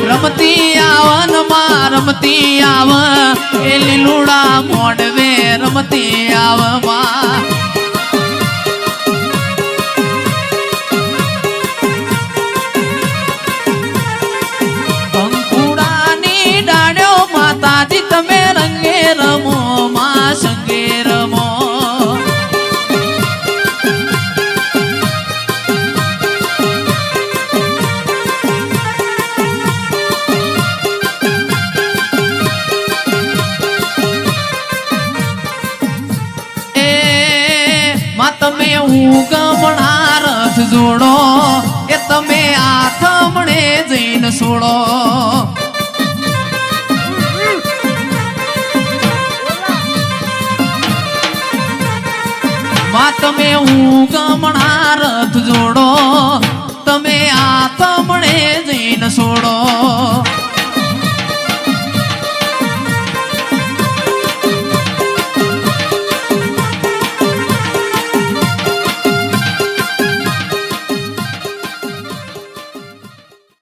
રમતી આવ માં રમતી આવ એ લીલુડા મોડવે રમતી આવ માં અંકુડાની ડાળ્યો માતાજી તમે રંગે રમો માં સંગે રમો તમે ઉગમણા રથ જોડો એ તમે આથમણે જઈને છોડો માં તમે ઉગમણા